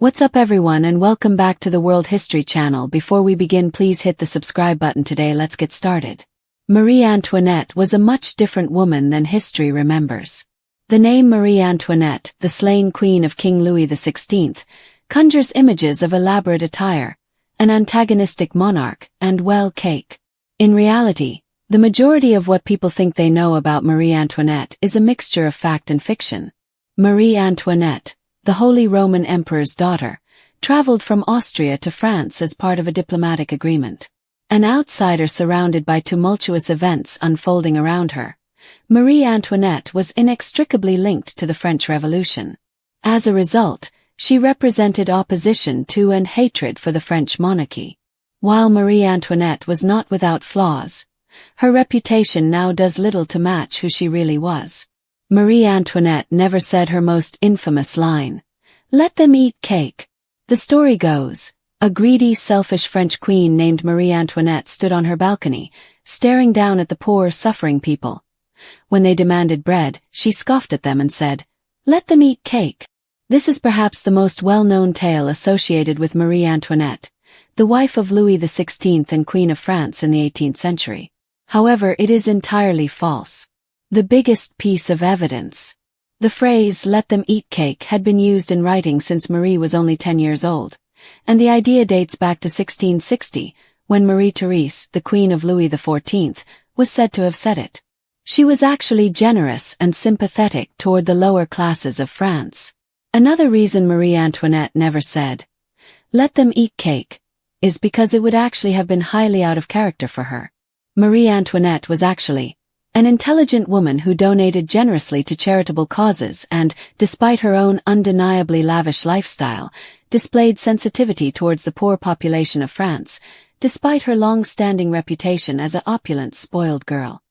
What's up everyone and welcome back to the World History Channel. Before we begin, please hit the subscribe button today. Let's get started. Marie Antoinette was a much different woman than history remembers. The name Marie Antoinette, the slain queen of King Louis XVI, conjures images of elaborate attire, an antagonistic monarch, and cake. In reality, the majority of what people think they know about Marie Antoinette is a mixture of fact and fiction. Marie Antoinette, the Holy Roman Emperor's daughter, traveled from Austria to France as part of a diplomatic agreement. An outsider surrounded by tumultuous events unfolding around her, Marie Antoinette was inextricably linked to the French Revolution. As a result, she represented opposition to and hatred for the French monarchy. While Marie Antoinette was not without flaws, her reputation now does little to match who she really was. Marie Antoinette never said her most infamous line, "Let them eat cake." The story goes, a greedy, selfish French queen named Marie Antoinette stood on her balcony, staring down at the poor, suffering people. When they demanded bread, she scoffed at them and said, "Let them eat cake." This is perhaps the most well-known tale associated with Marie Antoinette, the wife of Louis XVI and Queen of France in the 18th century. However, it is entirely false. The biggest piece of evidence. The phrase, "let them eat cake," had been used in writing since Marie was only 10 years old, and the idea dates back to 1660, when Marie-Therese, the queen of Louis XIV, was said to have said it. She was actually generous and sympathetic toward the lower classes of France. Another reason Marie Antoinette never said, "Let them eat cake," is because it would actually have been highly out of character for her. Marie Antoinette was actually an intelligent woman who donated generously to charitable causes and, despite her own undeniably lavish lifestyle, displayed sensitivity towards the poor population of France, despite her long-standing reputation as an opulent, spoiled girl.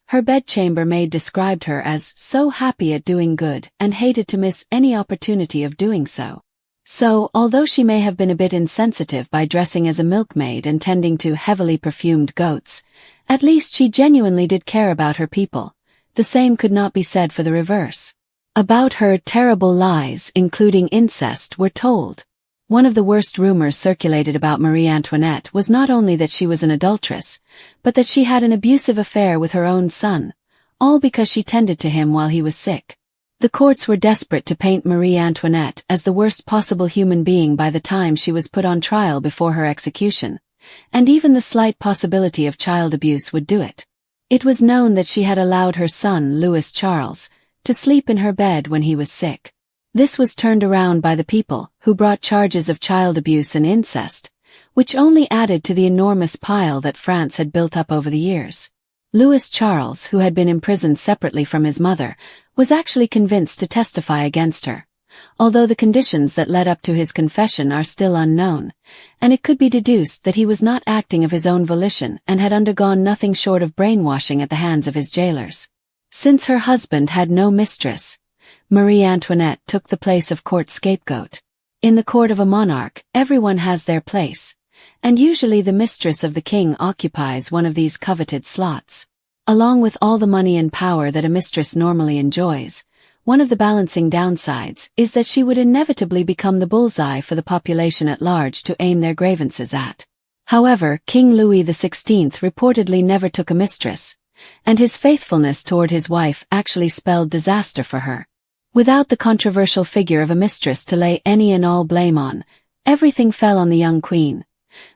Her bedchamber maid described her as so happy at doing good and hated to miss any opportunity of doing so. So, although she may have been a bit insensitive by dressing as a milkmaid and tending to heavily perfumed goats, at least she genuinely did care about her people. The same could not be said for the reverse. About her, terrible lies, including incest, were told. One of the worst rumors circulated about Marie Antoinette was not only that she was an adulteress, but that she had an abusive affair with her own son, all because she tended to him while he was sick. The courts were desperate to paint Marie Antoinette as the worst possible human being by the time she was put on trial before her execution, and even the slight possibility of child abuse would do it. It was known that she had allowed her son, Louis Charles, to sleep in her bed when he was sick. This was turned around by the people, who brought charges of child abuse and incest, which only added to the enormous pile that France had built up over the years. Louis Charles, who had been imprisoned separately from his mother, was actually convinced to testify against her, although the conditions that led up to his confession are still unknown, and it could be deduced that he was not acting of his own volition and had undergone nothing short of brainwashing at the hands of his jailers. Since her husband had no mistress, Marie Antoinette took the place of court scapegoat. In the court of a monarch, everyone has their place, and usually the mistress of the king occupies one of these coveted slots. Along with all the money and power that a mistress normally enjoys, one of the balancing downsides is that she would inevitably become the bullseye for the population at large to aim their grievances at. However, King Louis XVI reportedly never took a mistress, and his faithfulness toward his wife actually spelled disaster for her. Without the controversial figure of a mistress to lay any and all blame on, everything fell on the young queen.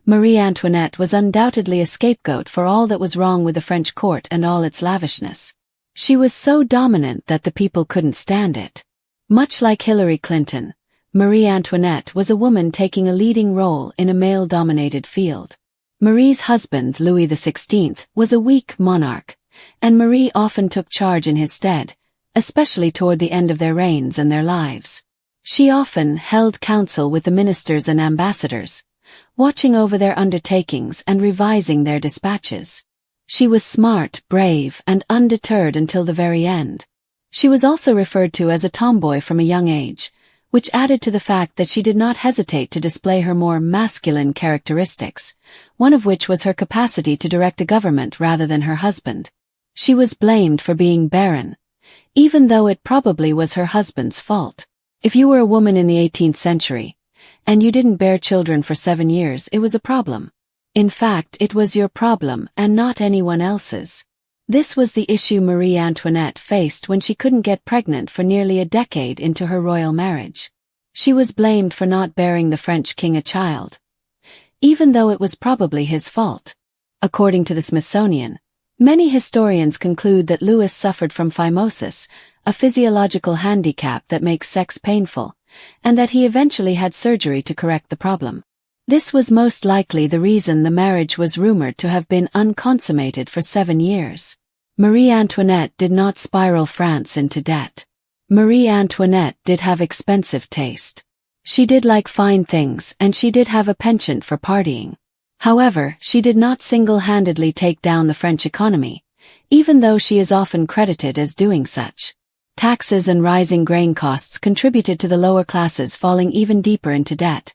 Marie Antoinette was undoubtedly a scapegoat for all that was wrong with the French court and all its lavishness. She was so dominant that the people couldn't stand it. Much like Hillary Clinton, Marie Antoinette was a woman taking a leading role in a male-dominated field. Marie's husband, Louis XVI, was a weak monarch, and Marie often took charge in his stead, especially toward the end of their reigns and their lives. She often held counsel with the ministers and ambassadors, watching over their undertakings and revising their dispatches. She was smart, brave, and undeterred until the very end. She was also referred to as a tomboy from a young age, which added to the fact that she did not hesitate to display her more masculine characteristics, one of which was her capacity to direct a government rather than her husband. She was blamed for being barren, even though it probably was her husband's fault. If you were a woman in the 18th century, and you didn't bear children for 7 years, it was a problem. In fact, it was your problem and not anyone else's. This was the issue Marie Antoinette faced when she couldn't get pregnant for nearly a decade into her royal marriage. She was blamed for not bearing the French king a child, even though it was probably his fault. According to the Smithsonian, many historians conclude that Louis suffered from phimosis, a physiological handicap that makes sex painful, and that he eventually had surgery to correct the problem. This was most likely the reason the marriage was rumored to have been unconsummated for 7 years. Marie Antoinette did not spiral France into debt. Marie Antoinette did have expensive taste. She did like fine things, and she did have a penchant for partying. However, she did not single-handedly take down the French economy, even though she is often credited as doing such. Taxes and rising grain costs contributed to the lower classes falling even deeper into debt,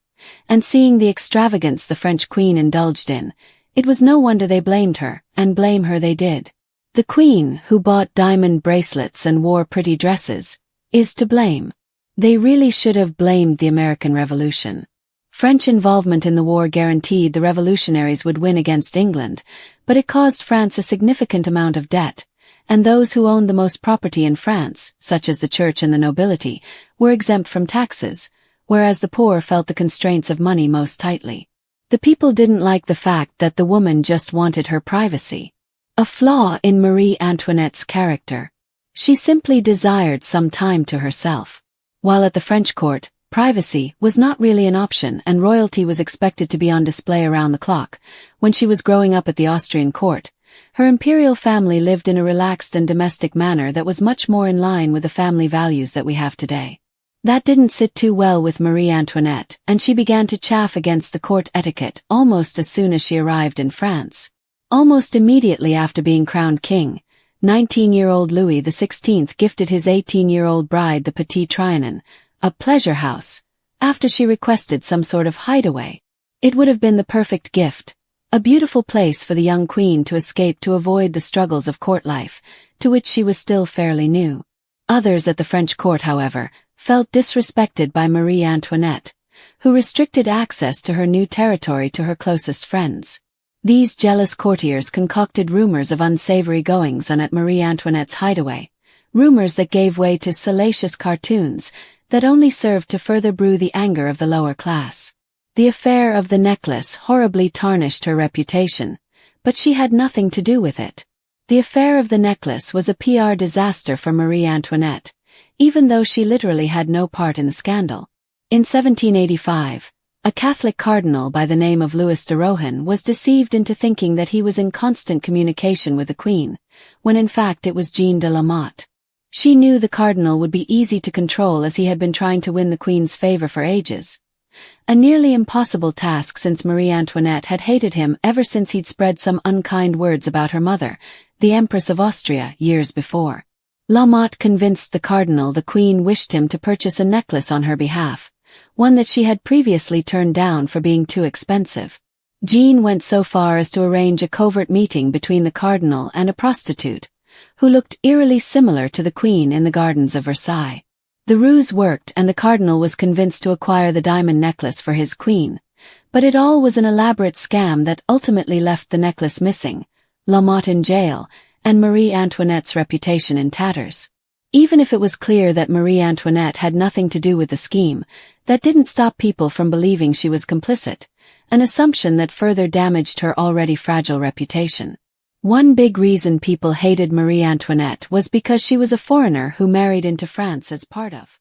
and seeing the extravagance the French queen indulged in, it was no wonder they blamed her, and blame her they did. The queen, who bought diamond bracelets and wore pretty dresses, is to blame. They really should have blamed the American Revolution. French involvement in the war guaranteed the revolutionaries would win against England, but it caused France a significant amount of debt, and those who owned the most property in France, such as the church and the nobility, were exempt from taxes, whereas the poor felt the constraints of money most tightly. The people didn't like the fact that the woman just wanted her privacy. A flaw in Marie Antoinette's character. She simply desired some time to herself. While at the French court, privacy was not really an option and royalty was expected to be on display around the clock. When she was growing up at the Austrian court, her imperial family lived in a relaxed and domestic manner that was much more in line with the family values that we have today. That didn't sit too well with Marie Antoinette, and she began to chafe against the court etiquette almost as soon as she arrived in France. Almost immediately after being crowned king, 19-year-old Louis XVI gifted his 18-year-old bride the Petit Trianon, a pleasure house, after she requested some sort of hideaway. It would have been the perfect gift, a beautiful place for the young queen to escape to avoid the struggles of court life, to which she was still fairly new. Others at the French court, however, felt disrespected by Marie Antoinette, who restricted access to her new territory to her closest friends. These jealous courtiers concocted rumors of unsavory goings-on at Marie Antoinette's hideaway, rumors that gave way to salacious cartoons that only served to further brew the anger of the lower class. The affair of the necklace horribly tarnished her reputation, but she had nothing to do with it. The affair of the necklace was a PR disaster for Marie Antoinette, even though she literally had no part in the scandal. In 1785, a Catholic cardinal by the name of Louis de Rohan was deceived into thinking that he was in constant communication with the Queen, when in fact it was Jeanne de la Motte. She knew the cardinal would be easy to control as he had been trying to win the Queen's favor for ages. A nearly impossible task since Marie Antoinette had hated him ever since he'd spread some unkind words about her mother, the Empress of Austria, years before. La Motte convinced the cardinal the Queen wished him to purchase a necklace on her behalf, one that she had previously turned down for being too expensive. Jeanne went so far as to arrange a covert meeting between the cardinal and a prostitute, who looked eerily similar to the Queen in the gardens of Versailles. The ruse worked and the cardinal was convinced to acquire the diamond necklace for his queen, but it all was an elaborate scam that ultimately left the necklace missing, La Motte in jail, and Marie Antoinette's reputation in tatters. Even if it was clear that Marie Antoinette had nothing to do with the scheme, that didn't stop people from believing she was complicit, an assumption that further damaged her already fragile reputation. One big reason people hated Marie Antoinette was because she was a foreigner who married into France as part of